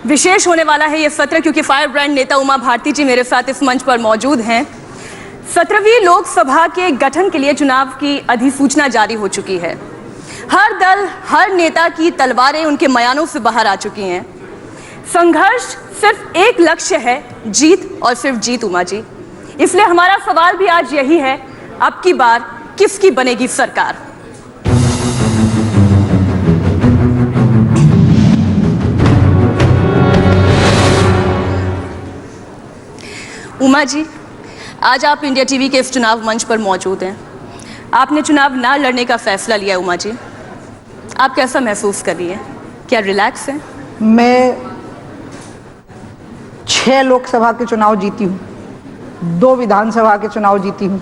विशेष होने वाला है ये सत्र क्योंकि फायर ब्रांड नेता उमा भारती जी मेरे साथ इस मंच पर मौजूद हैं। 17वीं लोकसभा के गठन के लिए चुनाव की अधिसूचना जारी हो चुकी है। हर दल, हर नेता की तलवारें उनके मयानों से बाहर आ चुकी हैं। संघर्ष सिर्फ एक लक्ष्य है, जीत और सिर्फ जीत उमा जी। इसलिए हमारा सवाल भी आज यही है, अब की बार किसकी बनेगी सरकार? उमा जी, आज आप इंडिया टीवी के इस चुनाव मंच पर मौजूद हैं। आपने चुनाव ना लड़ने का फैसला लिया। उमा जी, आप कैसा महसूस कर रही हैं? क्या रिलैक्स हैं? मैं 6 लोकसभा के चुनाव जीती हूँ, 2 विधानसभा के चुनाव जीती हूँ।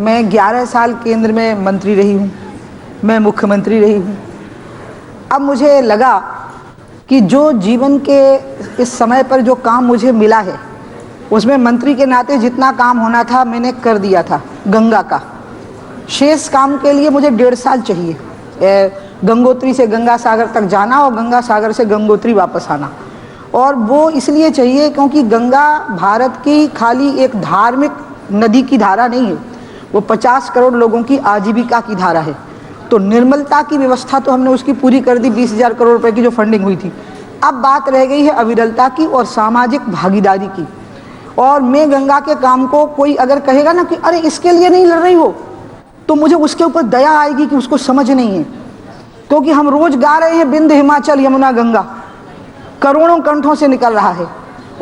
मैं 11 साल केंद्र में मंत्री रही हूँ, मैं मुख्यमंत्री रही हूँ। अब मुझे लगा कि जो जीवन के इस समय पर जो काम मुझे मिला है उसमें मंत्री के नाते जितना काम होना था मैंने कर दिया था। गंगा का शेष काम के लिए मुझे 1.5 साल चाहिए। गंगोत्री से गंगा सागर तक जाना और गंगा सागर से गंगोत्री वापस आना, और वो इसलिए चाहिए क्योंकि गंगा भारत की खाली एक धार्मिक नदी की धारा नहीं है, वो 50 करोड़ लोगों की आजीविका की धारा है। तो निर्मलता की व्यवस्था तो हमने उसकी पूरी कर दी, 20,000 करोड़ रुपए की जो फंडिंग हुई थी। अब बात रह गई है अविरलता की और सामाजिक भागीदारी की। और मैं गंगा के काम को कोई अगर कहेगा ना कि अरे इसके लिए नहीं लड़ रही हो, तो मुझे उसके ऊपर दया आएगी कि उसको समझ नहीं है। क्योंकि हम रोज गा रहे हैं बिंद हिमाचल यमुना गंगा, करोड़ों कंठों से निकल रहा है,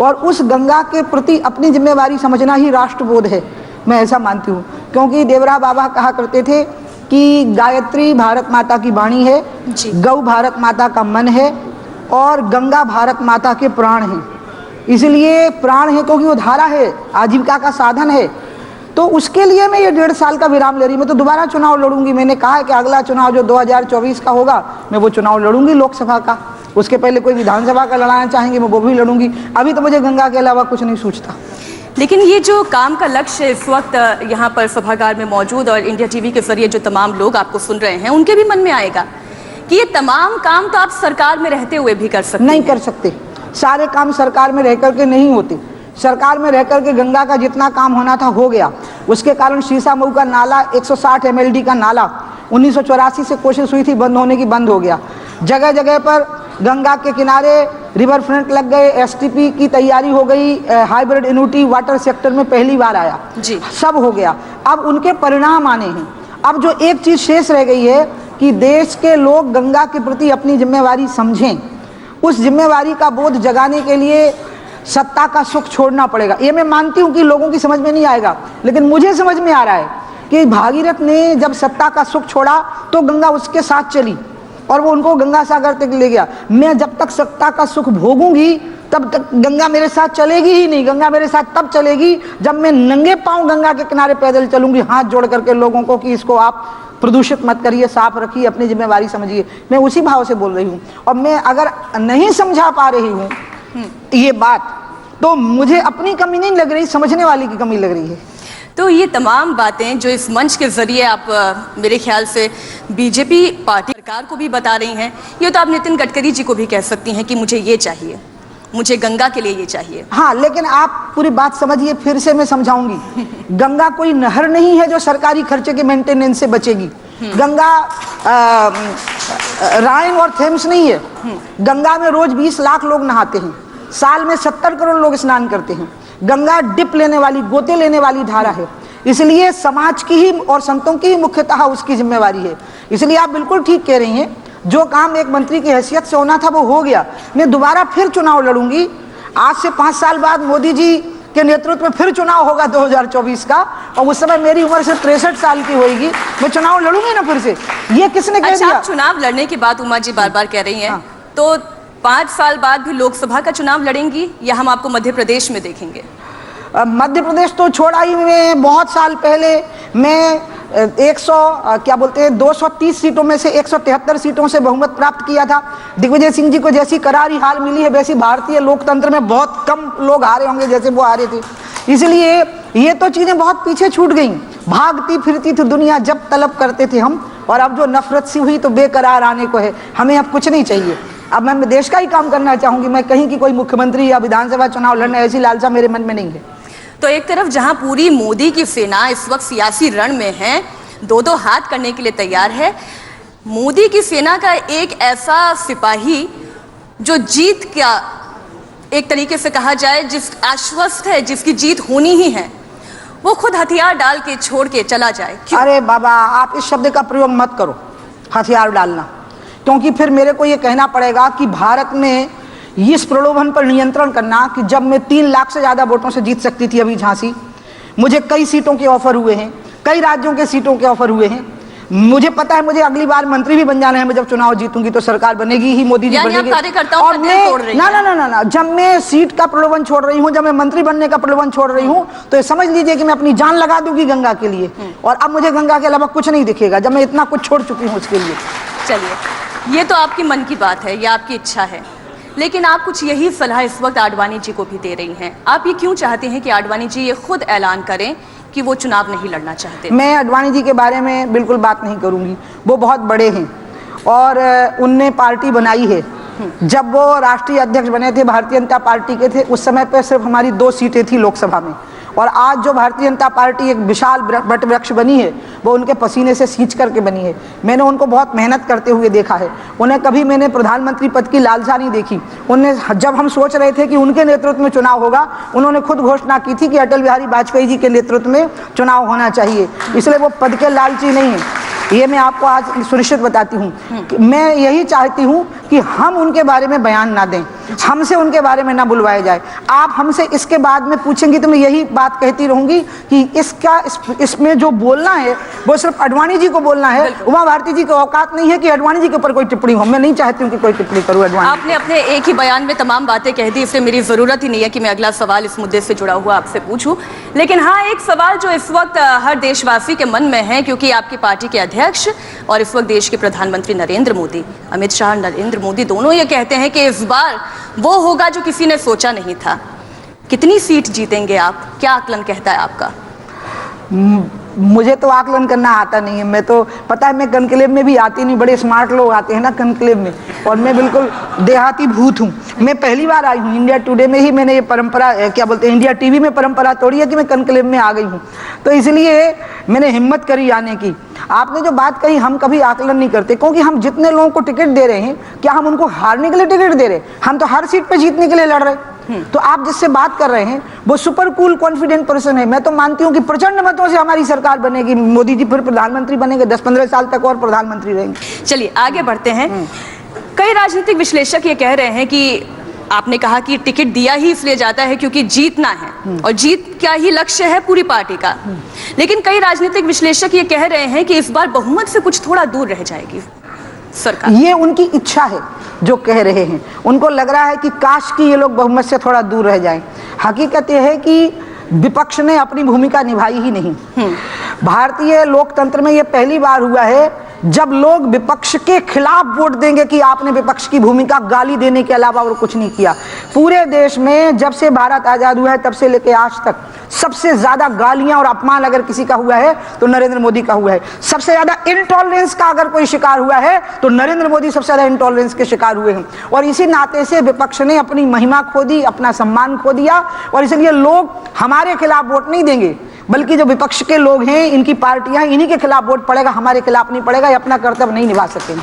और उस गंगा के प्रति अपनी जिम्मेवारी समझना ही राष्ट्रबोध है। मैं ऐसा मानती हूँ, क्योंकि देवरा बाबा कहा करते थे कि गायत्री भारत माता की वाणी है, गौ भारत माता का मन है और गंगा भारत माता के प्राण हैं। इसलिए प्राण है क्योंकि वो धारा है, आजीविका का साधन है। तो उसके लिए मैं ये 1.5 साल का विराम ले रही। मैं तो दोबारा चुनाव लड़ूंगी। मैंने कहा है कि अगला चुनाव जो 2024 का होगा मैं वो चुनाव लड़ूंगी लोकसभा का। उसके पहले कोई विधानसभा का लड़ाना चाहेंगे मैं वो भी लड़ूंगी। अभी तो मुझे गंगा के अलावा कुछ नहीं सूझता। लेकिन ये जो काम का लक्ष्य इस वक्त यहाँ पर सभागार में मौजूद और इंडिया टीवी के जरिए जो तमाम लोग आपको सुन रहे हैं, उनके भी मन में आएगा कि ये तमाम काम तो आप सरकार में रहते हुए भी कर सकते नहीं कर सकते। सारे काम सरकार में रह करके नहीं होते। सरकार में रह करके गंगा का जितना काम होना था हो गया। उसके कारण शीशामऊ का नाला 160 MLD का नाला 1984 से कोशिश हुई थी बंद होने की, बंद हो गया। जगह जगह पर गंगा के किनारे रिवर फ्रंट लग गए, STP की तैयारी हो गई, हाइब्रिड एन्युटी वाटर सेक्टर में पहली बार आया जी, सब हो गया। अब उनके परिणाम आने हैं। अब जो एक चीज शेष रह गई है कि देश के लोग गंगा के प्रति अपनी जिम्मेवारी समझें। उस जिम्मेवारी का बोध जगाने के लिए सत्ता का सुख छोड़ना पड़ेगा। ये मैं मानती हूँ कि लोगों की समझ में नहीं आएगा, लेकिन मुझे समझ में आ रहा है कि भागीरथ ने जब सत्ता का सुख छोड़ा तो गंगा उसके साथ चली और वो उनको गंगा सागर तक ले गया। मैं जब तक सत्ता का सुख भोगूंगी तब तक गंगा मेरे साथ चलेगी ही नहीं। गंगा मेरे साथ तब चलेगी जब मैं नंगे पांव गंगा के किनारे पैदल चलूंगी, हाथ जोड़ करके लोगों को कि इसको आप प्रदूषित मत करिए, साफ रखिए, अपनी जिम्मेवारी समझिए। मैं उसी भाव से बोल रही हूँ। और मैं अगर नहीं समझा पा रही हूँ ये बात, तो मुझे अपनी कमी नहीं लग रही, समझने वाली की कमी लग रही है। तो ये तमाम बातें जो इस मंच के जरिए आप मेरे ख्याल से बीजेपी पार्टी सरकार को भी बता रही हैं, ये तो आप नितिन गडकरी जी को भी कह सकती हैं कि मुझे ये चाहिए, मुझे गंगा के लिए ये चाहिए। हाँ, लेकिन आप पूरी बात समझिए, फिर से मैं समझाऊंगी। गंगा कोई नहर नहीं है जो सरकारी खर्चे के मेंटेनेंस से बचेगी। गंगा राइन और थेम्स नहीं है। गंगा में रोज 20 लाख लोग नहाते हैं, साल में 70 करोड़ लोग स्नान करते हैं। गंगा डिप लेने वाली, गोते लेने वाली धारा है। इसलिए समाज की ही और संतों की ही मुख्यतः उसकी जिम्मेवारी है। इसलिए आप बिल्कुल ठीक कह रही हैं, जो काम एक मंत्री की हैसियत से होना था वो हो गया। मैं दोबारा फिर चुनाव लड़ूंगी। आज से 5 साल बाद मोदी जी के नेतृत्व में फिर चुनाव होगा 2024 का, और उस समय मेरी उम्र सिर्फ 63 साल की होगी। मैं चुनाव लड़ूंगी ना फिर से। ये किसने कह दिया? आप चुनाव लड़ने की बात उमा जी बार बार कह रही हैं। हाँ। तो 5 साल बाद भी लोकसभा का चुनाव लड़ेंगी या हम आपको मध्य प्रदेश में देखेंगे? मध्य प्रदेश तो छोड़ा ही। मैं बहुत साल पहले मैं 230 सीटों में से 173 सीटों से बहुमत प्राप्त किया था। दिग्विजय सिंह जी को जैसी करारी हार मिली है वैसी भारतीय लोकतंत्र में बहुत कम लोग हारे होंगे जैसे वो हारे थे। इसलिए ये तो चीजें बहुत पीछे छूट गई। भागती फिरती थी दुनिया जब तलब करते थे हम, और अब जो नफरत सी हुई तो बेकरार आने को है। हमें अब कुछ नहीं चाहिए। अब मैं देश का ही काम करना चाहूंगी, मैं कहीं की कोई मुख्यमंत्री या विधानसभा चुनाव लड़ने ऐसी लालसा मेरे मन में नहीं है। तो एक तरफ जहां पूरी मोदी की सेना इस वक्त सियासी रण में है, दो हाथ करने के लिए तैयार है, मोदी की सेना का एक ऐसा सिपाही जो जीत का एक तरीके से कहा जाए जिस आश्वस्त है, जिसकी जीत होनी ही है, वो खुद हथियार डाल के छोड़ के चला जाए। क्यों? अरे बाबा, आप इस शब्द का प्रयोग मत करो, हथियार डालना, क्योंकि फिर मेरे को ये कहना पड़ेगा कि भारत में इस प्रलोभन पर नियंत्रण करना कि जब मैं 3 लाख से ज़्यादा वोटों से जीत सकती थी अभी झांसी, मुझे कई सीटों के ऑफर हुए हैं, कई राज्यों के सीटों के ऑफर हुए हैं, मुझे पता है मुझे अगली बार मंत्री भी बन जाना है, मैं जब चुनाव जीतूंगी तो सरकार बनेगी ही, मोदी जी बनेंगे। और मैं ना जब मैं सीट का प्रलोभन छोड़ रही हूँ, जब मैं मंत्री बनने का प्रलोभन छोड़ रही हूँ, तो ये समझ लीजिए कि मैं अपनी जान लगा दूंगी गंगा के लिए, और अब मुझे गंगा के अलावा कुछ नहीं दिखेगा जब मैं इतना कुछ छोड़ चुकी हूँ उसके लिए। चलिए, ये तो आपकी मन की बात है, ये आपकी इच्छा है, लेकिन आप कुछ यही सलाह इस वक्त आडवाणी जी को भी दे रही हैं। आप ये क्यों चाहते हैं कि आडवाणी जी ये खुद ऐलान करें कि वो चुनाव नहीं लड़ना चाहते? मैं आडवाणी जी के बारे में बिल्कुल बात नहीं करूंगी, वो बहुत बड़े हैं और उनने पार्टी बनाई है। जब वो राष्ट्रीय अध्यक्ष बने थे भारतीय जनता पार्टी के थे, उस समय पर सिर्फ हमारी 2 सीटें थी लोकसभा में, और आज जो भारतीय जनता पार्टी एक विशाल वट वृक्ष बनी है वो उनके पसीने से सींच करके बनी है। मैंने उनको बहुत मेहनत करते हुए देखा है, उन्हें कभी मैंने प्रधानमंत्री पद की लालसा नहीं देखी। उन्हें जब हम सोच रहे थे कि उनके नेतृत्व में चुनाव होगा, उन्होंने खुद घोषणा की थी कि अटल बिहारी वाजपेयी जी के नेतृत्व में चुनाव होना चाहिए, इसलिए वो पद के लालची नहीं है। ये मैं आपको आज सुनिश्चित बताती हूँ। मैं यही चाहती हूँ कि हम उनके बारे में बयान ना दें, हमसे उनके बारे में ना बुलवाया जाए। आप हमसे इसके बाद में पूछेंगी तो मैं यही बात कहती रहूंगी कि इसमें जो बोलना है वो सिर्फ आडवाणी जी को बोलना है। उमा भारती जी की औकात नहीं है कि आडवाणी जी के ऊपर कोई टिप्पणी हो। मैं नहीं चाहती हूँ कि कोई टिप्पणी करूँ आडवाणी। आपने अपने एक ही बयान में तमाम बातें कह दी, इसलिए मेरी जरूरत ही नहीं है कि मैं अगला सवाल इस मुद्दे से जुड़ा हुआ आपसे पूछूं। लेकिन हाँ, एक सवाल जो इस वक्त हर देशवासी के मन में है, क्योंकि आपकी पार्टी के अध्यक्ष और इस वक्त देश के प्रधानमंत्री नरेंद्र मोदी, अमित शाह, नरेंद्र मोदी दोनों ये कहते हैं कि इस बार वो होगा जो किसी ने सोचा नहीं था। कितनी सीट जीतेंगे आप? क्या आकलन कहता है आपका? मुझे तो आकलन करना आता नहीं है। मैं तो पता है मैं कनक्लेव में भी आती नहीं, बड़े स्मार्ट लोग आते हैं ना कनक्लेव में, और मैं बिल्कुल देहाती भूत हूँ। मैं पहली बार आई हूँ इंडिया टुडे में ही, मैंने ये परंपरा क्या बोलते हैं इंडिया टीवी में परंपरा तोड़ी है कि मैं कनक्लेव में आ गई हूँ, तो इसलिए मैंने हिम्मत करी आने की। आपने जो बात कही, हम कभी आकलन नहीं करते, क्योंकि हम जितने लोगों को टिकट दे रहे हैं, क्या हम उनको हारने के लिए टिकट दे रहे हैं? हम तो हर सीट पे जीतने के लिए लड़ रहे हैं। तो आप जिससे बात कर रहे हैं वो सुपर कूल कॉन्फिडेंट पर्सन है। मैं तो मानती हूँ कि प्रचंड मतों से हमारी सरकार बनेगी, मोदी जी फिर प्रधानमंत्री बनेंगे, 10-15 साल तक और प्रधानमंत्री रहेंगे। चलिए आगे बढ़ते हैं। कई राजनीतिक विश्लेषक ये कह रहे हैं कि आपने कहा कि टिकट दिया ही इसलिए जाता है क्योंकि जीतना है, और जीत क्या ही लक्ष्य है पूरी पार्टी का। लेकिन कई राजनीतिक विश्लेषक ये कह रहे हैं कि इस बार बहुमत से कुछ थोड़ा दूर रह जाएगी सरकार। ये उनकी इच्छा है जो कह रहे हैं, उनको लग रहा है कि काश कि ये लोग बहुमत से थोड़ा दूर रह जाएं। हकीकत यह है कि विपक्ष ने अपनी भूमिका निभाई ही नहीं। भारतीय लोकतंत्र में ये पहली बार हुआ है जब लोग विपक्ष के खिलाफ वोट देंगे कि आपने विपक्ष की भूमिका गाली देने के अलावा और कुछ नहीं किया। पूरे देश में जब से भारत आजाद हुआ है तब से लेकर आज तक सबसे ज्यादा गालियां और अपमान अगर किसी का हुआ है तो नरेंद्र मोदी का हुआ है। सबसे ज्यादा इंटॉलरेंस का अगर कोई शिकार हुआ है तो नरेंद्र मोदी सबसे ज्यादा इंटॉलरेंस के शिकार हुए हैं, और इसी नाते से विपक्ष ने अपनी महिमा खो दी, अपना सम्मान खो दिया, और इसलिए लोग हमारे खिलाफ वोट नहीं देंगे, बल्कि जो विपक्ष के लोग हैं, इनकी पार्टियां, इन्हीं के खिलाफ वोट पड़ेगा, हमारे खिलाफ नहीं पड़ेगा। ये अपना कर्तव्य नहीं निभा सकेंगे।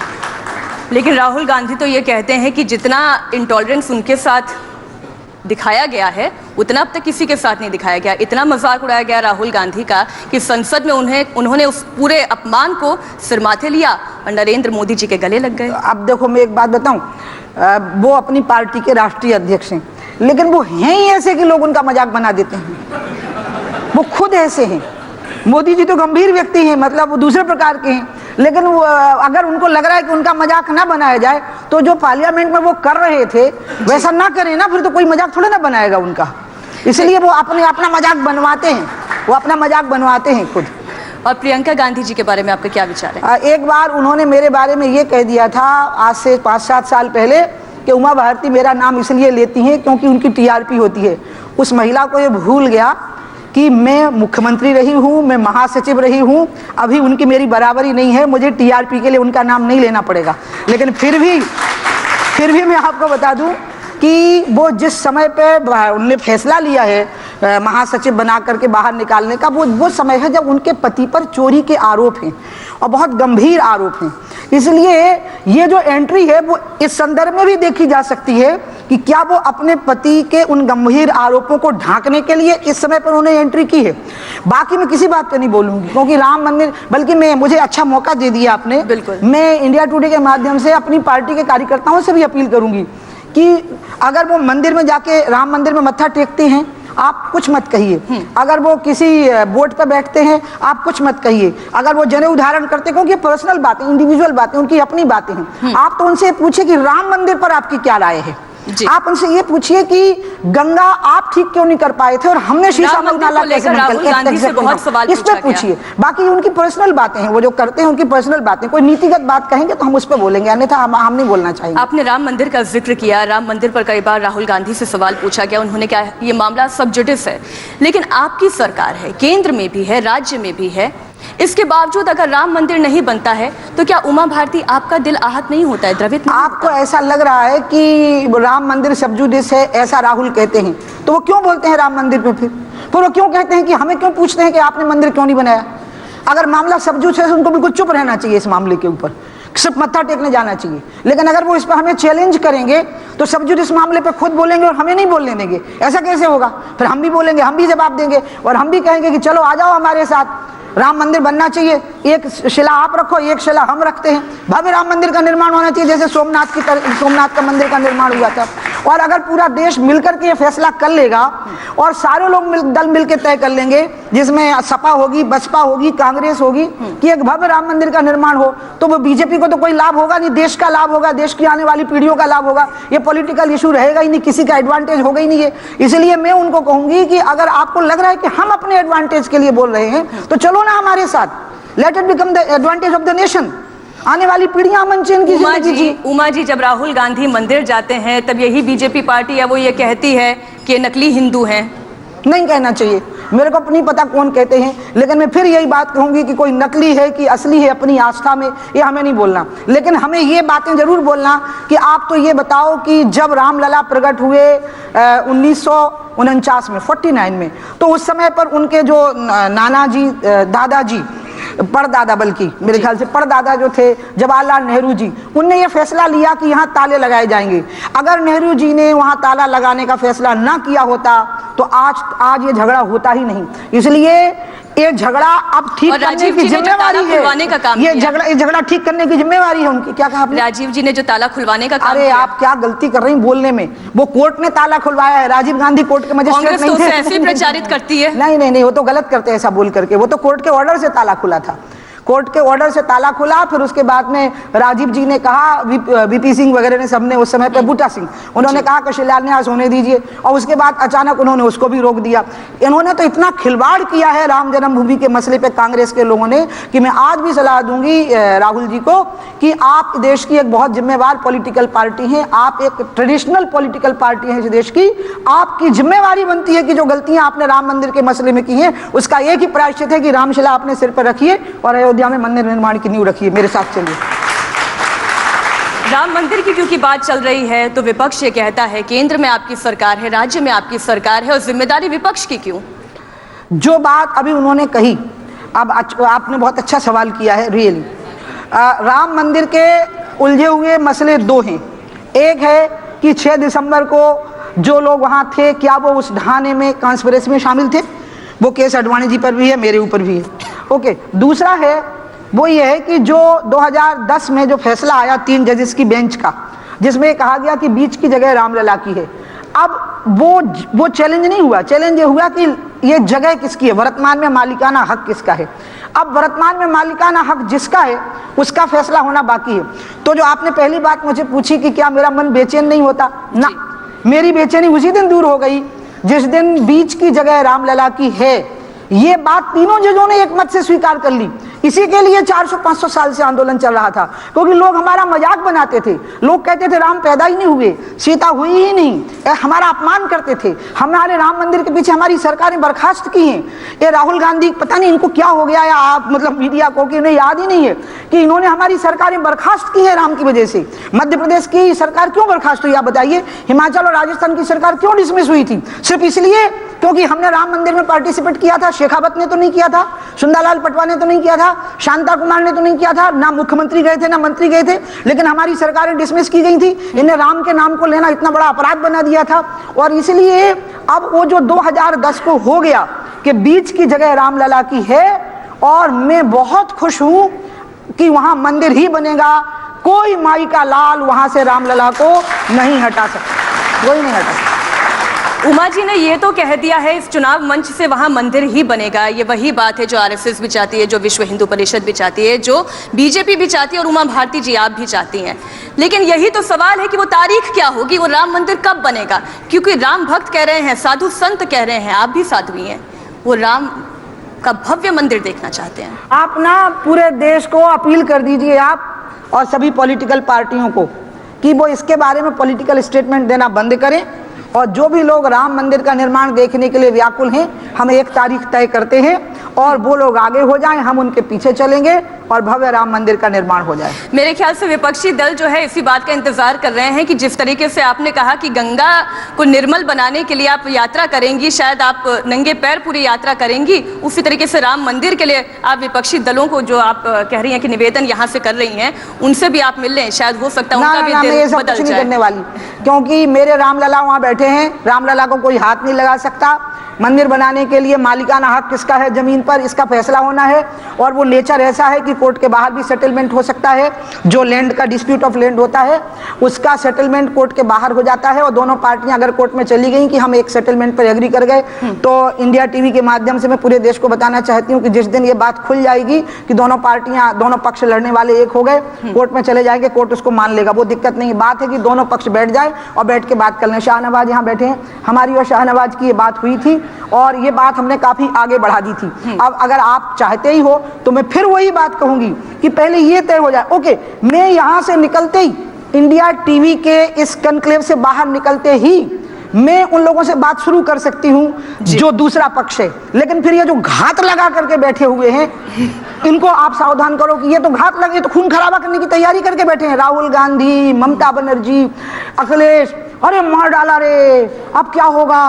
लेकिन राहुल गांधी तो ये कहते हैं कि जितना इंटॉलरेंस उनके साथ दिखाया गया है उतना अब तक किसी के साथ नहीं दिखाया गया। इतना मजाक उड़ाया गया राहुल गांधी का कि संसद में उन्होंने उस पूरे अपमान को सिरमाथे लिया और नरेंद्र मोदी जी के गले लग गए। अब देखो, मैं एक बात बताऊं, वो अपनी पार्टी के राष्ट्रीय अध्यक्ष हैं, लेकिन वो हैं ही ऐसे कि लोग उनका मजाक बना देते हैं। वो खुद ऐसे हैं। मोदी जी तो गंभीर व्यक्ति हैं, मतलब वो दूसरे प्रकार के हैं, लेकिन वो अगर उनको लग रहा है कि उनका मजाक ना बनाया जाए तो जो पार्लियामेंट में वो कर रहे थे वैसा ना करें ना, फिर तो कोई मजाक थोड़ा ना बनाएगा उनका। इसलिए वो अपना मजाक बनवाते हैं, वो अपना मजाक बनवाते हैं खुद। और प्रियंका गांधी जी के बारे में आपका क्या विचार है? एक बार उन्होंने मेरे बारे में ये कह दिया था आज से 5-7 साल पहले कि उमा भारती मेरा नाम इसलिए लेती हैं क्योंकि उनकी टीआरपी होती है। उस महिला को ये भूल गया कि मैं मुख्यमंत्री रही हूँ, मैं महासचिव रही हूँ, अभी उनकी मेरी बराबरी नहीं है, मुझे टीआरपी के लिए उनका नाम नहीं लेना पड़ेगा। लेकिन फिर भी फिर भी मैं आपको बता दूं कि वो जिस समय पे उन्होंने फैसला लिया है महासचिव बना करके बाहर निकालने का, वो समय है जब उनके पति पर चोरी के आरोप हैं और बहुत गंभीर आरोप हैं। इसलिए ये जो एंट्री है वो इस संदर्भ में भी देखी जा सकती है कि क्या वो अपने पति के उन गंभीर आरोपों को ढांकने के लिए इस समय पर उन्होंने एंट्री की है। बाकी मैं किसी बात पे नहीं बोलूंगी, क्योंकि राम मंदिर, बल्कि मुझे अच्छा मौका दे दिया आपने। बिल्कुल। मैं इंडिया टुडे के माध्यम से अपनी पार्टी के कार्यकर्ताओं से भी अपील करूंगी कि अगर वो मंदिर में जाके राम मंदिर में मत्था टेकते हैं, आप कुछ मत कहिए। अगर वो किसी बोट पर बैठते हैं, आप कुछ मत कहिए। अगर वो जनेऊ धारण करते हैं, क्योंकि ये पर्सनल बातें, इंडिविजुअल बातें, उनकी अपनी बातें हैं, आप तो उनसे पूछिए कि राम मंदिर पर आपकी क्या राय है। आप उनसे ये पूछिए कि गंगा आप ठीक क्यों नहीं कर पाए थे और हमने शीशा नाला कैसे निकल, इस पे पूछिए। बाकी उनकी पर्सनल बातें हैं, वो जो करते हैं उनकी पर्सनल बातें, कोई नीतिगत बात कहेंगे तो हम उस पर बोलेंगे, अन्यथा हम नहीं बोलना चाहेंगे। आपने राम मंदिर का जिक्र किया, राम मंदिर पर कई बार राहुल गांधी से सवाल पूछा गया, उन्होंने क्या, ये मामला सब जुडिस है, लेकिन आपकी सरकार है, केंद्र में भी है, राज्य में भी है, इसके बावजूद अगर राम मंदिर नहीं बनता है तो क्या उमा भारती आपका दिल आहत नहीं होता है, द्रवित नहीं आपको ऐसा लग रहा है कि राम मंदिर सब जुडिस है, ऐसा राहुल कहते हैं, तो वो क्यों बोलते हैं राम मंदिर पे? फिर वो क्यों कहते हैं कि हमें क्यों पूछते हैं कि आपने मंदिर क्यों नहीं बनाया? अगर मामला सब जुडिस है तो उनको बिल्कुल चुप रहना चाहिए इस मामले के ऊपर, सिर्फ मत्था टेकने जाना चाहिए। लेकिन अगर वो इस पर हमें चैलेंज करेंगे तो सब जुडिस मामले पे खुद बोलेंगे और हमें नहीं बोलने देंगे, ऐसा कैसे होगा? फिर हम भी बोलेंगे, हम भी जवाब देंगे और हम भी कहेंगे कि चलो आ जाओ हमारे साथ, राम मंदिर बनना चाहिए, एक शिला आप रखो, एक शिला हम रखते हैं, भव्य राम मंदिर का निर्माण होना चाहिए, जैसे सोमनाथ का मंदिर का निर्माण हुआ था। और अगर पूरा देश मिलकर के ये फैसला कर लेगा और सारे लोग दल मिलकर तय कर लेंगे, जिसमें सपा होगी, बसपा होगी, कांग्रेस होगी, कि एक भव्य राम मंदिर का निर्माण हो, तो वो बीजेपी को तो कोई लाभ होगा नहीं, देश का लाभ होगा, देश की आने वाली पीढ़ियों का लाभ होगा, ये पॉलिटिकल इशू रहेगा ही नहीं, किसी का एडवांटेज होगा ही नहीं है। इसलिए मैं उनको कहूंगी कि अगर आपको लग रहा है कि हम अपने एडवांटेज के लिए बोल रहे हैं तो चलो ना हमारे साथ, let it become the advantage of the nation, आने वाली पीढ़ियां अमन चैन की जिंदगी जी। उमा जी, जब राहुल गांधी मंदिर जाते हैं तब यही बीजेपी पार्टी है वो ये कहती है कि नकली हिंदू हैं। नहीं कहना चाहिए, मेरे को नहीं पता कौन कहते हैं, लेकिन मैं फिर यही बात कहूंगी कि कोई नकली है कि असली है अपनी आस्था में, ये हमें नहीं बोलना, लेकिन हमें ये बातें जरूर बोलना कि आप तो ये बताओ कि जब रामलला प्रकट हुए 1949 में, 49 में, तो उस समय पर उनके जो नाना जी, दादाजी, परदादा, बल्कि मेरे ख्याल से परदादा जो थे जवाहरलाल नेहरू जी, उनने ये फैसला लिया कि यहाँ ताले लगाए जाएंगे। अगर नेहरू जी ने वहाँ ताला लगाने का फैसला ना किया होता तो आज ये झगड़ा होता ही नहीं। इसलिए ये झगड़ा अब ठीक करने की जिम्मेवारी है, ये झगड़ा ठीक करने की जिम्मेवारी है उनकी। क्या कहा आपने? राजीव जी ने जो ताला खुलवाने का काम अरे आप क्या गलती कर रही हैं बोलने में, वो कोर्ट ने ताला खुलवाया है, राजीव गांधी कोर्ट के मजिस्ट्रेट नहीं थे। ऐसे प्रचारित करती है। नहीं, वो तो गलत करते हैं ऐसा बोल करके, वो तो कोर्ट के ऑर्डर से ताला खुला था, कोर्ट के ऑर्डर से ताला खुला। फिर उसके बाद में राजीव जी ने कहा, वीपी सिंह वगैरह ने, सबने उस समय पे, बूटा सिंह, उन्होंने कहा कि शिलान्यास होने दीजिए, और उसके बाद अचानक उन्होंने उसको भी रोक दिया। इन्होंने तो इतना खिलवाड़ किया है राम जन्मभूमि के मसले पे कांग्रेस के लोगों ने, कि मैं आज भी सलाह दूंगी राहुल जी को कि आप देश की एक बहुत जिम्मेवार पॉलिटिकल पार्टी हैं, आप एक ट्रेडिशनल पॉलिटिकल पार्टी हैं इस देश की, आपकी जिम्मेवारी बनती है कि जो गलतियां आपने राम मंदिर के मसले में की हैं उसका एक ही प्रायश्चित है कि रामशिला अपने सिर पर रखिए और अयोध्या में मंदिर निर्माण की नींव रखिए, मेरे साथ चलिए। राम मंदिर की क्योंकि बात चल रही है तो विपक्ष ये कहता है केंद्र में आपकी सरकार है, राज्य में आपकी सरकार है, और जिम्मेदारी विपक्ष की क्यों? जो बात अभी उन्होंने कही, अब आपने बहुत अच्छा सवाल किया है रियली। राम मंदिर के उलझे हुए मसले दो हैं। एक है कि 6 दिसंबर को जो लोग वहाँ थे, क्या वो उस ढाने में, कॉन्स्पिरेसी में शामिल थे? वो केस अडवाणी जी पर भी है, मेरे ऊपर भी है। ओके, दूसरा है वो ये है कि जो 2010 में जो फैसला आया 3 जजेस की बेंच का, जिसमें कहा गया कि बीच की जगह रामलला की है, अब वो चैलेंज नहीं हुआ, चैलेंज ये हुआ कि ये जगह किसकी है, वर्तमान में मालिकाना हक किसका है। अब वर्तमान में मालिकाना हक जिसका है उसका फैसला होना बाकी है। तो जो आपने पहली बात मुझे पूछी कि क्या मेरा मन बेचैन नहीं होता, ना, मेरी बेचैनी उसी दिन दूर हो गई जिस दिन बीच की जगह रामलला की है। ये बात तीनों जजों ने एक मत से स्वीकार कर ली इसी के लिए 400-500 साल से आंदोलन चल रहा था, क्योंकि लोग हमारा मजाक बनाते थे। लोग कहते थे राम पैदा ही नहीं हुए, सीता हुई ही नहीं, हमारा अपमान करते थे। हमारे राम मंदिर के पीछे हमारी सरकारें बर्खास्त की हैं। ये राहुल गांधी पता नहीं इनको क्या हो गया, या आप मतलब मीडिया को, कि इन्हें याद ही नहीं है कि इन्होंने हमारी सरकारें बर्खास्त की है राम की वजह से। मध्य प्रदेश की सरकार क्यों बर्खास्त हुई आप बताइए? हिमाचल और राजस्थान की सरकार क्यों डिसमिस हुई थी? सिर्फ इसलिए क्योंकि हमने राम मंदिर में पार्टिसिपेट किया था। शेखावत ने तो नहीं किया था, सुंदरलाल पटवा ने तो नहीं किया था, शांता कुमार ने तो नहीं किया था, ना मुख्यमंत्री गए थे ना मंत्री गए थे, लेकिन हमारी सरकारें डिसमिस की गई थी। इन्हें राम के नाम को लेना इतना बड़ा अपराध बना दिया था। और इसलिए अब वो जो 2010 को हो गया कि बीच की जगह रामलला की है, और मैं बहुत खुश हूं कि वहां मंदिर ही बनेगा। कोई माई का लाल वहां से रामलला को नहीं हटा सकता, कोई नहीं हटा सकता। उमा जी ने ये तो कह दिया है इस चुनाव मंच से वहां मंदिर ही बनेगा। ये वही बात है जो आरएसएस भी चाहती है, जो विश्व हिंदू परिषद भी चाहती है, जो बीजेपी भी चाहती है, और उमा भारती जी आप भी चाहती हैं। लेकिन यही तो सवाल है कि वो तारीख क्या होगी, वो राम मंदिर कब बनेगा? क्योंकि राम भक्त कह रहे हैं, साधु संत कह रहे हैं, आप भी साध्वी हैं, वो राम का भव्य मंदिर देखना चाहते हैं। आप ना पूरे देश को अपील कर दीजिए, आप और सभी पॉलिटिकल पार्टियों को, कि वो इसके बारे में पॉलिटिकल स्टेटमेंट देना बंद करें। और जो भी लोग राम मंदिर का निर्माण देखने के लिए व्याकुल हैं, हम एक तारीख तय करते हैं और वो लोग आगे हो जाएं, हम उनके पीछे चलेंगे और भव्य राम मंदिर का निर्माण हो जाए। मेरे ख्याल से विपक्षी दल जो है इसी बात का इंतजार कर रहे हैं कि जिस तरीके से आपने कहा कि गंगा को निर्मल बनाने के लिए आप यात्रा करेंगी, शायद आप नंगे पैर पूरी यात्रा करेंगी, उसी तरीके से राम मंदिर के लिए आप विपक्षी दलों को जो आप कह रही हैं कि निवेदन यहाँ से कर रही हैं, उनसे भी आप मिल लें, शायद हो सकता है उनका भी दिल बदल जाए। नहीं करने वाली, क्योंकि मेरे रामलला वहाँ बैठे हैं, रामलला को कोई हाथ नहीं लगा सकता। मंदिर बनाने के लिए मालिकाना हक किसका है जमीन पर, इसका फैसला होना है। और वो नेचर ऐसा है कि कोर्ट के बाहर भी सेटलमेंट हो सकता है। जो लैंड का डिस्प्यूट ऑफ लैंड होता है उसका सेटलमेंट कोर्ट के बाहर हो जाता है। और दोनों पार्टियां अगर कोर्ट में चली गई कि हम एक सेटलमेंट पर एग्री कर गए, तो इंडिया टीवी के माध्यम से मैं पूरे देश को बताना चाहती हूँ कि जिस दिन ये बात खुल जाएगी कि दोनों पार्टियां, दोनों पक्ष लड़ने वाले एक हो गए, कोर्ट में चले जाएंगे, कोर्ट उसको मान लेगा, वो दिक्कत नहीं। बात है कि दोनों पक्ष बैठ जाए और बैठ के बात कर लें। शाहनवाज यहाँ बैठे हैं, हमारी और शाहनवाज की ये बात हुई थी और ये बात हमने काफी आगे बढ़ा दी थी। अब अगर आप चाहते ही हो तो मैं फिर वही बात कहूंगी कि पहले ये तय हो जाए। ओके, मैं यहां से निकलते ही, इंडिया टीवी के इस कनक्लेव से बाहर निकलते ही मैं उन लोगों से बात शुरू कर सकती हूं जो दूसरा पक्ष है। लेकिन फिर ये जो घात लगा करके बैठे हुए हैं, इनको आप सावधान करो कि ये तो घात लगे, तो खून खराबा करने की तैयारी करके बैठे हैं। राहुल गांधी, ममता बनर्जी, अखिलेश, अरे मार डाला रे, अब क्या होगा,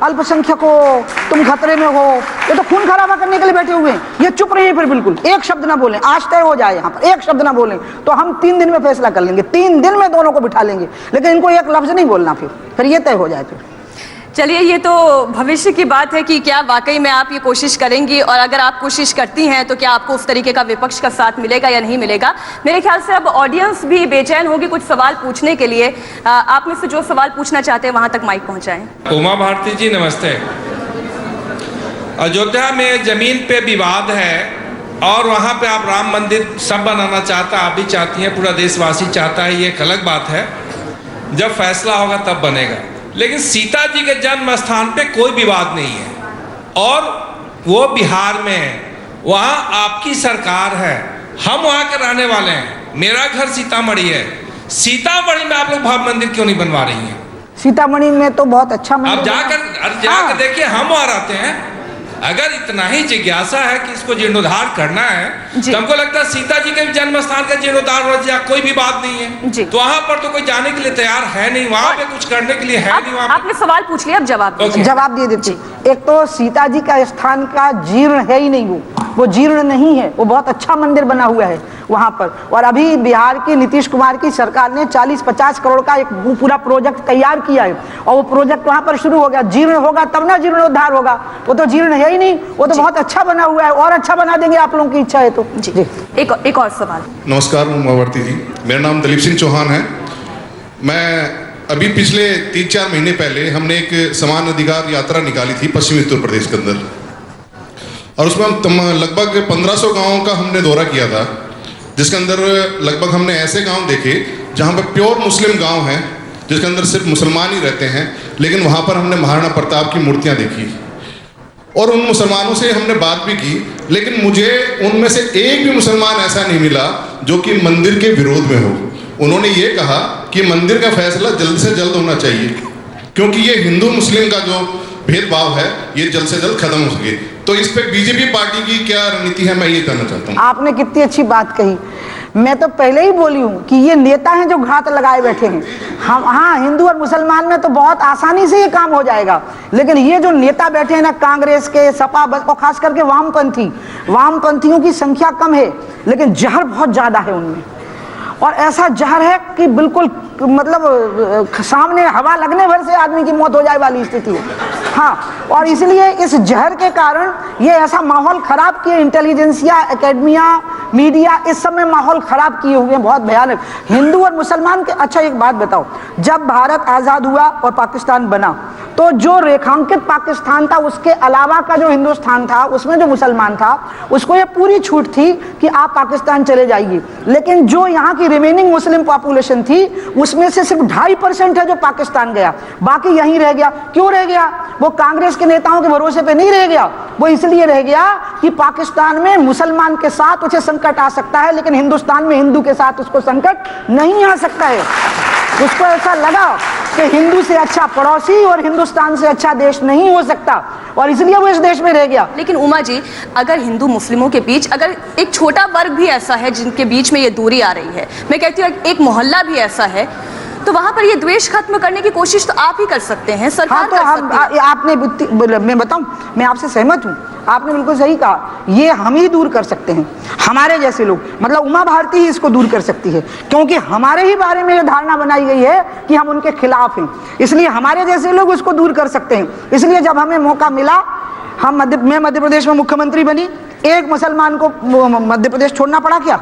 अल्पसंख्यकों तुम खतरे में हो, ये तो खून खराबा करने के लिए बैठे हुए हैं। ये चुप रहिए, फिर बिल्कुल एक शब्द ना बोलें, आज तय हो जाए यहाँ पर, एक शब्द ना बोलें तो हम 3 दिन में फैसला कर लेंगे, 3 दिन में दोनों को बिठा लेंगे। लेकिन इनको एक लफ्ज नहीं बोलना, फिर ये तय हो जाए। फिर चलिए, ये तो भविष्य की बात है कि क्या वाकई में आप ये कोशिश करेंगी, और अगर आप कोशिश करती हैं तो क्या आपको उस तरीके का विपक्ष का साथ मिलेगा या नहीं मिलेगा। मेरे ख्याल से अब ऑडियंस भी बेचैन होगी कुछ सवाल पूछने के लिए। आप में से जो सवाल पूछना चाहते हैं वहां तक माइक पहुंचाएं। उमा भारती जी नमस्ते। अयोध्या में जमीन पे विवाद है और वहाँ पे आप राम मंदिर सब बनाना चाहता, आप भी चाहती हैं, पूरा देशवासी चाहता है, ये एक अलग बात है। जब फैसला होगा तब बनेगा। लेकिन सीता जी के जन्म स्थान पे कोई विवाद नहीं है और वो बिहार में है, वहाँ आपकी सरकार है, हम वहाँ के रहने वाले हैं, मेरा घर सीतामढ़ी है। सीतामढ़ी में आप लोग भव्य मंदिर क्यों नहीं बनवा रही हैं? सीतामढ़ी में तो बहुत अच्छा मंदिर, आप जाकर देखिए, हम वहाँ रहते हैं। अगर इतना ही जिज्ञासा है कि इसको जीर्णोद्धार करना है तो हमको लगता है सीता जी के जन्म स्थान का जीर्णोद्धार हो जाए, कोई भी बात नहीं है। तो वहाँ पर तो कोई जाने के लिए तैयार है नहीं, वहाँ पे कुछ करने के लिए है नहीं। वहाँ आपने सवाल पूछ लिया, अब जवाब दे देती। एक तो सीता जी का स्थान का जीर्ण है ही नहीं, वो जीर्ण नहीं है, वो बहुत अच्छा मंदिर बना हुआ है वहाँ पर। और अभी बिहार की नीतीश कुमार की सरकार ने 40-50 करोड़ का एक पूरा प्रोजेक्ट तैयार किया है और वो प्रोजेक्ट वहाँ पर शुरू हो गया। जीर्ण होगा तब ना जीर्णोद्धार होगा, वो तो जीर्ण है ही नहीं, वो तो बहुत अच्छा बना हुआ है और अच्छा बना देंगे आप लोगों की इच्छा है तो। जी एक और सवाल। नमस्कार उमा भारती जी, मेरा नाम दलीप सिंह चौहान है। मैं अभी पिछले 3-4 महीने पहले हमने एक समान अधिकार यात्रा निकाली थी पश्चिमी उत्तर प्रदेश के अंदर, और उसमें हम लगभग 1500 गाँवों का हमने दौरा किया था, जिसके अंदर लगभग हमने ऐसे गांव देखे जहां पर प्योर मुस्लिम गांव हैं, जिसके अंदर सिर्फ मुसलमान ही रहते हैं, लेकिन वहां पर हमने महाराणा प्रताप की मूर्तियां देखी। और उन मुसलमानों से हमने बात भी की, लेकिन मुझे उनमें से एक भी मुसलमान ऐसा नहीं मिला जो कि मंदिर के विरोध में हो। उन्होंने ये कहा कि मंदिर का फैसला जल्द से जल्द होना चाहिए, क्योंकि ये हिंदू मुस्लिम का जो भेदभाव है ये जल्द से जल्द खत्म हो सके। तो इस पे बीजेपी पार्टी की क्या रणनीति है, मैं ये कहना चाहता हूँ। आपने कितनी अच्छी बात कही। मैं तो पहले ही बोली हूँ कि ये नेता हैं जो घात लगाए बैठे हैं। हम हाँ, हिंदू और मुसलमान में तो बहुत आसानी से ये काम हो जाएगा, लेकिन ये जो नेता बैठे हैं ना, कांग्रेस के, सपा, और खास करके वामपंथियों की संख्या कम है, लेकिन जहर बहुत ज्यादा है उनमें। और ऐसा जहर है कि बिल्कुल मतलब सामने हवा लगने भर से आदमी की मौत हो जाए वाली स्थिति है। हाँ, और इसलिए इस जहर के कारण ये ऐसा माहौल खराब किए, इंटेलिजेंसिया, एकेडमिया, मीडिया, इस सब में माहौल खराब किए हुए हैं, बहुत भयानक। हिंदू और मुसलमान के, अच्छा एक बात बताओ, जब भारत आजाद हुआ और पाकिस्तान बना तो जो रेखांकित पाकिस्तान था उसके अलावा का जो हिंदुस्तान था उसमें जो मुसलमान था उसको ये पूरी छूट थी कि आप पाकिस्तान चले जाइए, लेकिन जो यहाँ की रिमेनिंग मुस्लिम पॉपुलेशन थी उसमें से सिर्फ 2.5% है जो पाकिस्तान गया, बाकी यहीं रह गया। क्यों रह गया? वो कांग्रेस के नेताओं के भरोसे पे नहीं रह गया, वो इसलिए रह गया कि पाकिस्तान में मुसलमान के साथ उसे संकट आ सकता है, लेकिन हिंदुस्तान में हिंदू के साथ उसको संकट नहीं आ सकता है। उसको ऐसा लगा कि हिंदू से अच्छा पड़ोसी और हिंदुस्तान से अच्छा देश नहीं हो सकता, और इसलिए वो इस देश में रह गया। लेकिन उमा जी, अगर हिंदू मुस्लिमों के बीच अगर एक छोटा वर्ग भी ऐसा है जिनके बीच में ये दूरी आ रही है, मैं कहती हूँ एक मोहल्ला भी ऐसा है, तो वहां पर ये द्वेष खत्म करने की कोशिश तो आप ही कर सकते हैं, सरकार कर सकती है। आपने, मैं बताऊं, मैं आपसे सहमत हूं, आपने बिल्कुल सही कहा, ये हम ही दूर कर सकते हैं, हमारे जैसे लोग, मतलब उमा भारती ही इसको दूर कर सकती है, क्योंकि हमारे ही बारे में ये धारणा बनाई गई है कि हम उनके खिलाफ हैं, इसलिए हमारे जैसे लोग उसको दूर कर सकते हैं। इसलिए जब हमें मौका मिला, मैं मध्य प्रदेश में मुख्यमंत्री बनी, एक मुसलमान को मध्य प्रदेश छोड़ना पड़ा क्या?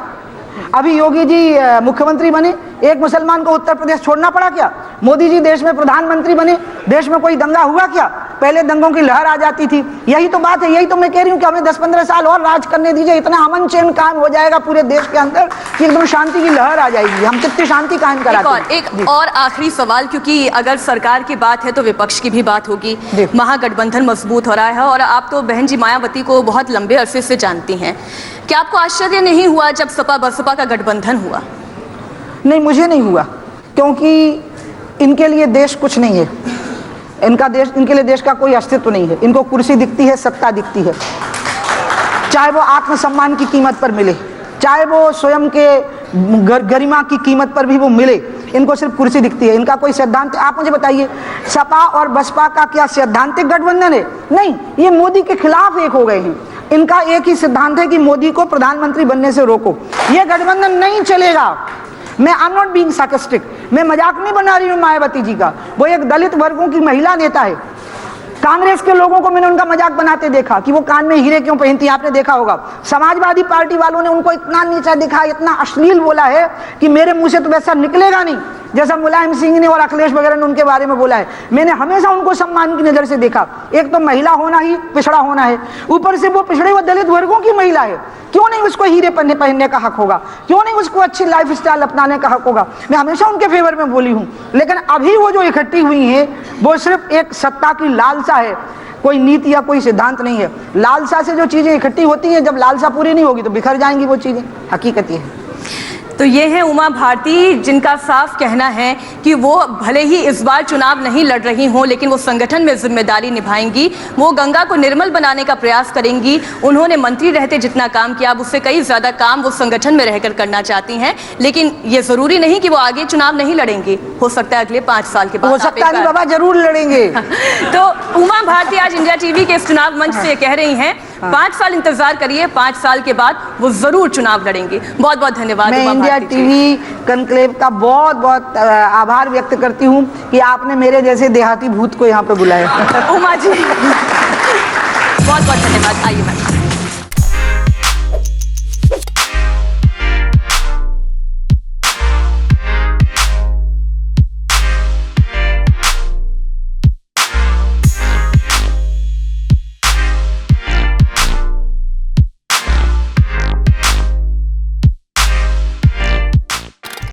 अभी योगी जी मुख्यमंत्री बने, एक मुसलमान को उत्तर प्रदेश छोड़ना पड़ा क्या? मोदी जी देश में प्रधानमंत्री बने, देश में कोई दंगा हुआ क्या? पहले दंगों की लहर आ जाती थी। यही तो बात है, यही तो मैं कह रही हूँ कि हमें 10-15 साल और राज करने दीजिए, इतना अमन चैन कायम हो जाएगा पूरे देश के अंदर कि एकदम शांति की लहर आ जाएगी। हम कितनी शांति कायम कराते हैं। एक और आखिरी सवाल, क्योंकि अगर सरकार की बात है तो विपक्ष की भी बात होगी। महागठबंधन मजबूत हो रहा है और आप तो बहन जी मायावती को बहुत लंबे अरसे से जानती हैं, क्या आपको आश्चर्य नहीं हुआ जब सपा बसपा का गठबंधन हुआ? नहीं, मुझे नहीं हुआ, क्योंकि इनके लिए देश कुछ नहीं है, इनके लिए देश का कोई अस्तित्व नहीं है। इनको कुर्सी दिखती है, सत्ता दिखती है, चाहे वो आत्मसम्मान की कीमत पर मिले, चाहे वो स्वयं के गरिमा की कीमत पर भी वो मिले, इनको सिर्फ कुर्सी दिखती है। इनका कोई सिद्धांत, आप मुझे बताइए, सपा और बसपा का क्या सैद्धांतिक गठबंधन है? नहीं, ये मोदी के खिलाफ एक हो गए हैं। इनका एक ही सिद्धांत है कि मोदी को प्रधानमंत्री बनने से रोको। ये गठबंधन नहीं चलेगा। मैं I am not being sarcastic, मैं मजाक नहीं बना रही हूँ मायावती जी का। वो एक दलित वर्गों की महिला नेता है। कांग्रेस के लोगों को मैंने उनका मजाक बनाते देखा कि वो कान में हीरे क्यों पहनती है, आपने देखा होगा। समाजवादी पार्टी वालों ने उनको इतना नीचा दिखा, इतना अश्लील बोला है कि मेरे मुंह से तो वैसा निकलेगा नहीं जैसा मुलायम सिंह ने और अखिलेश वगैरह ने उनके बारे में बोला है। मैंने हमेशा उनको सम्मान की नजर से देखा। एक तो महिला होना ही पिछड़ा होना है, ऊपर से वो पिछड़े हुए दलित वर्गों की महिला है, क्यों नहीं उसको हीरे पहनने का हक होगा? क्यों नहीं उसको अच्छी लाइफ स्टाइल अपनाने का हक होगा? मैं हमेशा उनके फेवर में बोली हूँ। लेकिन अभी वो जो इकट्ठी हुई है वो सिर्फ एक सत्ता की लालसा है, कोई नीति या कोई सिद्धांत नहीं है। लालसा से जो चीजें इकट्ठी होती हैं, जब लालसा पूरी नहीं होगी तो बिखर जाएंगी वो चीजें, हकीकत ये है। तो ये है उमा भारती, जिनका साफ कहना है कि वो भले ही इस बार चुनाव नहीं लड़ रही हों, लेकिन वो संगठन में जिम्मेदारी निभाएंगी। वो गंगा को निर्मल बनाने का प्रयास करेंगी। उन्होंने मंत्री रहते जितना काम किया, अब उससे कई ज्यादा काम वो संगठन में रहकर करना चाहती हैं। लेकिन ये जरूरी नहीं कि वो आगे चुनाव नहीं लड़ेंगी, हो सकता है अगले 5 साल के बाद हो सकता है बाबा जरूर लड़ेंगे। तो उमा भारती आज इंडिया टीवी के इस चुनाव मंच से कह रही हैं 5 साल इंतजार करिए, 5 साल के बाद वो जरूर चुनाव लड़ेंगे। बहुत बहुत धन्यवाद। मैं इंडिया टीवी कनक्लेव का बहुत बहुत आभार व्यक्त करती हूँ कि आपने मेरे जैसे देहाती भूत को यहाँ पे बुलाया। उमा जी बहुत बहुत धन्यवाद। आइए मैम।